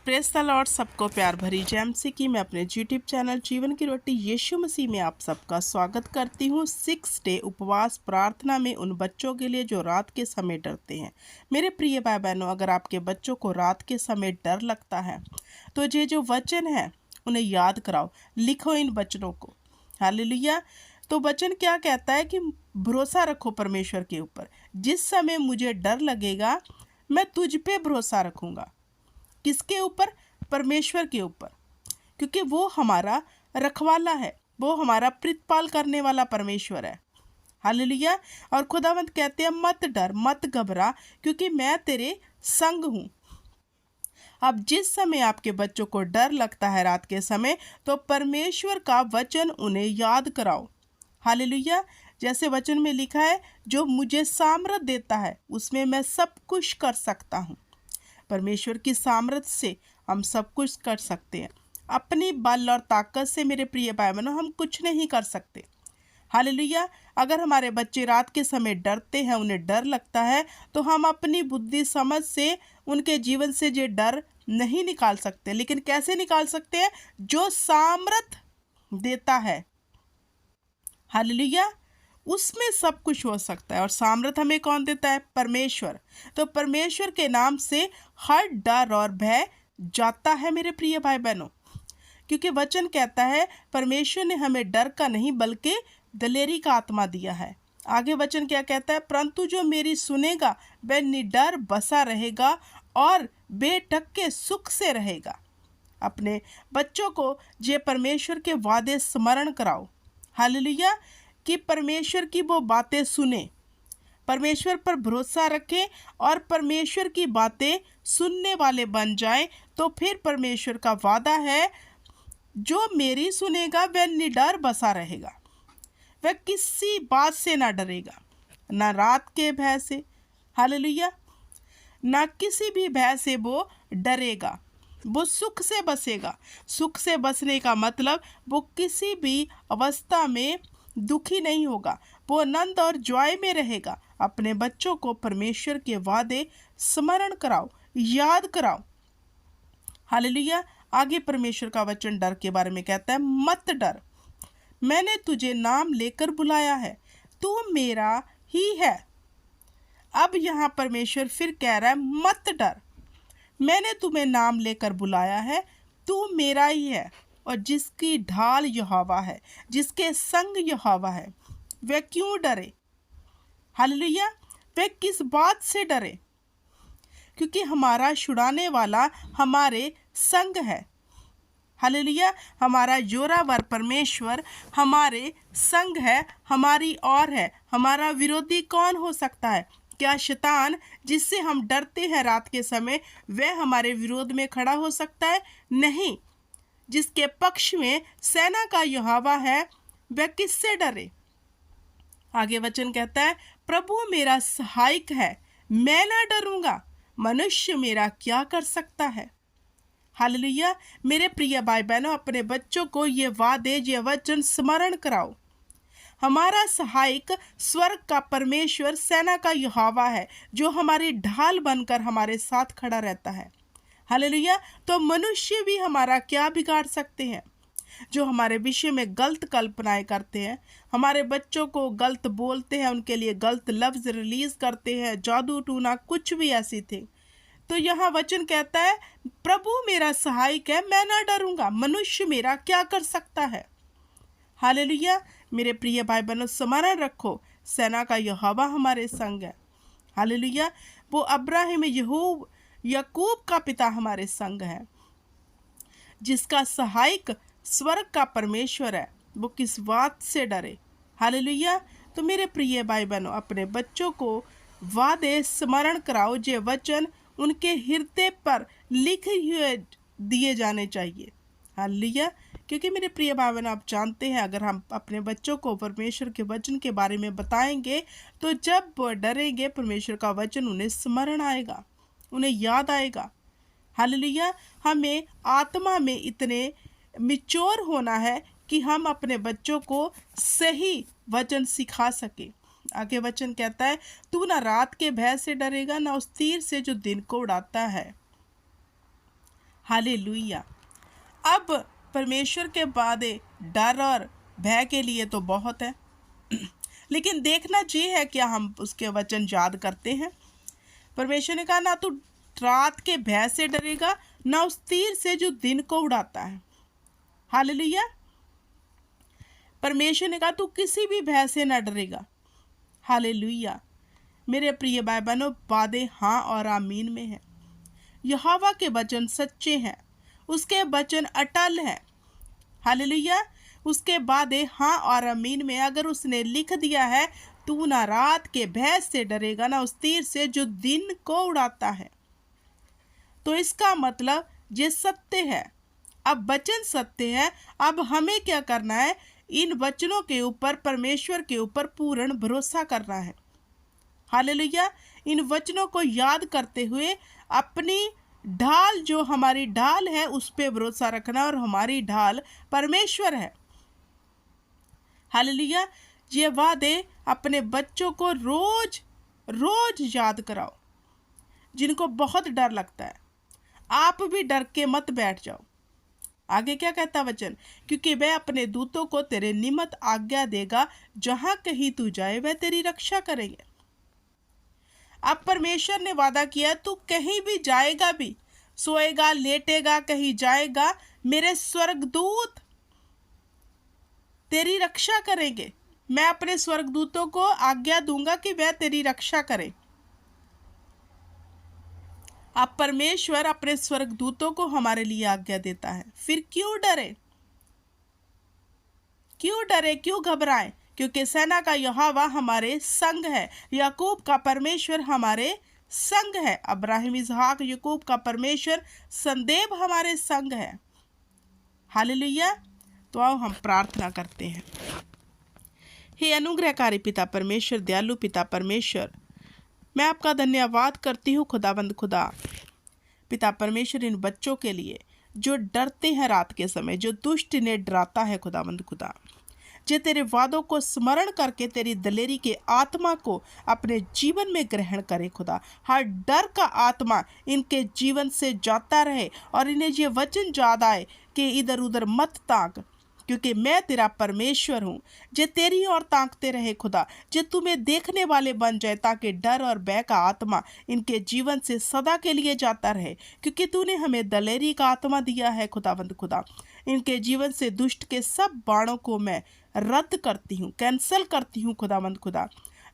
Press the Lord. सबको प्यार भरी जय मसीह की मैं अपने यूट्यूब चैनल जीवन की रोटी यीशु मसीह में आप सबका स्वागत करती हूँ। 6 डे उपवास प्रार्थना में उन बच्चों के लिए जो रात के समय डरते हैं। मेरे प्रिय भाई बहनों, अगर आपके बच्चों को रात के समय डर लगता है तो ये जो वचन है उन्हें याद कराओ, लिखो इन वचनों को। हालेलुया। तो वचन क्या कहता है कि भरोसा रखो परमेश्वर के ऊपर। जिस समय मुझे डर लगेगा मैं तुझ पे भरोसा रखूंगा। किसके ऊपर? परमेश्वर के ऊपर, क्योंकि वो हमारा रखवाला है, वो हमारा प्रतिपाल करने वाला परमेश्वर है। हालेलुया। और खुदावंत कहते हैं मत डर, मत घबरा, क्योंकि मैं तेरे संग हूँ। अब जिस समय आपके बच्चों को डर लगता है रात के समय, तो परमेश्वर का वचन उन्हें याद कराओ। हालेलुया। जैसे वचन में लिखा है, जो मुझे सामर्थ देता है उसमें मैं सब कुछ कर सकता हूँ। परमेश्वर की सामर्थ से हम सब कुछ कर सकते हैं। अपनी बल और ताकत से मेरे प्रिय भाई बहनों हम कुछ नहीं कर सकते। हालेलुया। अगर हमारे बच्चे रात के समय डरते हैं, उन्हें डर लगता है, तो हम अपनी बुद्धि समझ से उनके जीवन से ये डर नहीं निकाल सकते। लेकिन कैसे निकाल सकते हैं? जो सामर्थ देता है, हालेलुया, उसमें सब कुछ हो सकता है। और सामर्थ हमें कौन देता है? परमेश्वर। तो परमेश्वर के नाम से हर डर और भय जाता है मेरे प्रिय भाई बहनों, क्योंकि वचन कहता है परमेश्वर ने हमें डर का नहीं बल्कि दलेरी का आत्मा दिया है। आगे वचन क्या कहता है? परंतु जो मेरी सुनेगा वह निडर बसा रहेगा और बेटक के सुख से रहेगा। अपने बच्चों को ये परमेश्वर के वादे स्मरण कराओ। हालेलुया। कि परमेश्वर की वो बातें सुने, परमेश्वर पर भरोसा रखें और परमेश्वर की बातें सुनने वाले बन जाएं। तो फिर परमेश्वर का वादा है, जो मेरी सुनेगा वह निडर बसा रहेगा, वह किसी बात से ना डरेगा, ना रात के भय से, हालेलुया, ना किसी भी भय से वो डरेगा। वो सुख से बसेगा। सुख से बसने का मतलब वो किसी भी अवस्था में दुखी नहीं होगा, वो आनंद और जॉय में रहेगा। अपने बच्चों को परमेश्वर के वादे स्मरण कराओ, याद कराओ। हालेलुया। आगे परमेश्वर का वचन डर के बारे में कहता है, मत डर, मैंने तुझे नाम लेकर बुलाया है, तू मेरा ही है। अब यहाँ परमेश्वर फिर कह रहा है, मत डर, मैंने तुम्हें नाम लेकर बुलाया है, तू मेरा ही है। और जिसकी ढाल यहोवा है, जिसके संग यहोवा है, वह क्यों डरे? हालेलुया। वह किस बात से डरे? क्योंकि हमारा छुड़ाने वाला हमारे संग है। हालेलुया। हमारा जोरावर परमेश्वर हमारे संग है, हमारी और है। हमारा विरोधी कौन हो सकता है? क्या शैतान जिससे हम डरते हैं रात के समय, वह हमारे विरोध में खड़ा हो सकता है? नहीं। जिसके पक्ष में सेना का यहोवा है, वह किससे डरे? आगे वचन कहता है, प्रभु मेरा सहायक है, मैं ना डरूंगा, मनुष्य मेरा क्या कर सकता है। हालेलुया। मेरे प्रिय भाई बहनों, अपने बच्चों को ये वादे, ये वचन स्मरण कराओ। हमारा सहायक स्वर्ग का परमेश्वर, सेना का यहोवा है, जो हमारी ढाल बनकर हमारे साथ खड़ा रहता है। हालेलुया। तो मनुष्य भी हमारा क्या बिगाड़ सकते हैं? जो हमारे विषय में गलत कल्पनाएं करते हैं, हमारे बच्चों को गलत बोलते हैं, उनके लिए गलत लफ्ज रिलीज करते हैं, जादू टूना कुछ भी ऐसी थे। तो यहाँ वचन कहता है, प्रभु मेरा सहायक है, मैं ना डरूंगा, मनुष्य मेरा क्या कर सकता है। हालेलुया। मेरे प्रिय भाई बहनों, स्मरण रखो, सेना का यहोवा हमारे संग है। हालेलुया। वो अब्राहिम याकूब का पिता हमारे संग है। जिसका सहायक स्वर्ग का परमेश्वर है, वो किस बात से डरे। हालेलुया। तो मेरे प्रिय भाई बहनों, अपने बच्चों को वादे स्मरण कराओ, जे वचन उनके हृदय पर लिखे हुए दिए जाने चाहिए। हालेलुया। क्योंकि मेरे प्रिय भाई बहनों, आप जानते हैं, अगर हम अपने बच्चों को परमेश्वर के वचन के बारे में बताएंगे, तो जब वो डरेंगे, परमेश्वर का वचन उन्हें स्मरण आएगा, उन्हें याद आएगा। हालेलुया। हमें आत्मा में इतने मिच्योर होना है कि हम अपने बच्चों को सही वचन सिखा सके। आगे वचन कहता है, तू ना रात के भय से डरेगा, ना उस तीर से जो दिन को उड़ाता है। हालेलुया। अब परमेश्वर के वादे डर और भय के लिए तो बहुत है, लेकिन देखना चाहिए है क्या हम उसके वचन याद करते हैं। परमेश्वर ने कहा, ना तू रात के भय से डरेगा, ना उस तीर से जो दिन को उड़ाता है। हालेलुया। परमेश्वर ने कहा तू किसी भी भय से ना डरेगा। हालेलुया। मेरे प्रिय भाई बहनों, वादे हाँ और आमीन में है। यहोवा के वचन सच्चे हैं, उसके वचन अटल हैं। हालेलुया। उसके वादे हाँ और आमीन में। अगर उसने लिख दिया है, तू ना रात के भय से डरेगा, ना उस तीर से जो दिन को उड़ाता है, तो इसका मतलब ये सत्य है। अब वचन सत्य है। अब हमें क्या करना है? इन वचनों के ऊपर, परमेश्वर के ऊपर पूर्ण भरोसा करना है। हालेलुया। इन वचनों को याद करते हुए अपनी ढाल, जो हमारी ढाल है, उस पे भरोसा रखना, और हमारी ढाल परमेश्वर है। हालेलुया। ये वादे अपने बच्चों को रोज रोज याद कराओ। जिनको बहुत डर लगता है, आप भी डर के मत बैठ जाओ। आगे क्या कहता वचन? क्योंकि वह अपने दूतों को तेरे निमित्त आज्ञा देगा, जहां कहीं तू जाए वह तेरी रक्षा करेंगे। अब परमेश्वर ने वादा किया, तू कहीं भी जाएगा भी, सोएगा, लेटेगा, कहीं जाएगा, मेरे स्वर्गदूत तेरी रक्षा करेंगे। मैं अपने स्वर्गदूतों को आज्ञा दूंगा कि वह तेरी रक्षा करें। अब परमेश्वर अपने स्वर्गदूतों को हमारे लिए आज्ञा देता है, फिर क्यों डरे? क्यों डरे, क्यों घबराएं? क्योंकि सेना का यहोवा हमारे संग है, याकूब का परमेश्वर हमारे संग है। अब्राहिम, इसहाक, याकूब का परमेश्वर सदैव हमारे संग है। हालेलुया। तो आओ हम प्रार्थना करते हैं। हे अनुग्रहकारी पिता परमेश्वर, दयालु पिता परमेश्वर, मैं आपका धन्यवाद करती हूँ खुदाबंद खुदा। पिता परमेश्वर, इन बच्चों के लिए जो डरते हैं रात के समय, जो दुष्ट इन्हें डराता है खुदाबंद खुदा, जे तेरे वादों को स्मरण करके तेरी दलेरी के आत्मा को अपने जीवन में ग्रहण करे खुदा। हर डर का आत्मा इनके जीवन से जाता रहे, और इन्हें ये वचन याद आए कि इधर उधर मत ताक, क्योंकि मैं तेरा परमेश्वर हूँ। जे तेरी ओर ताकते रहे खुदा, जे तुम्हें देखने वाले बन जाए, ताकि डर और भय का आत्मा इनके जीवन से सदा के लिए जाता रहे, क्योंकि तूने हमें दलेरी का आत्मा दिया है खुदावंद खुदा। इनके जीवन से दुष्ट के सब बाणों को मैं रद्द करती हूँ, कैंसल करती हूँ खुदावंद खुदा।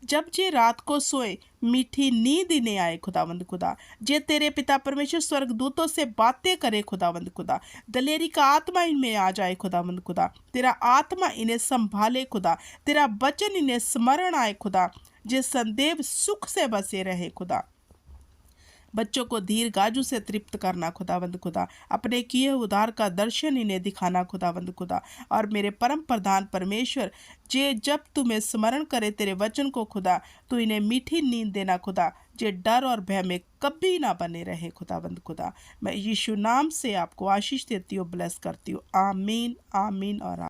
जब जे रात को सोए, मीठी नींद इन्हें आए खुदावंद खुदा। जे तेरे पिता परमेश्वर स्वर्गदूतों से बातें करे खुदावंद खुदा, दलेरी का आत्मा इनमें आ जाए खुदावंद खुदा। तेरा आत्मा इन्हें संभाले खुदा, तेरा वचन इन्हें स्मरण आए खुदा, जे सदैव सुख से बसे रहे खुदा। बच्चों को दीर्घायु से तृप्त करना खुदावंद खुदा, अपने किए उद्धार का दर्शन इन्हें दिखाना खुदावंद खुदा। और मेरे परम प्रधान परमेश्वर, जे जब तुम्हें स्मरण करे तेरे वचन को खुदा, तो इन्हें मीठी नींद देना खुदा, जे डर और भय में कभी ना बने रहे खुदावंद खुदा। मैं यीशु नाम से आपको आशीष देती हूँ, ब्लेस करती हूँ। आमीन, आमीन और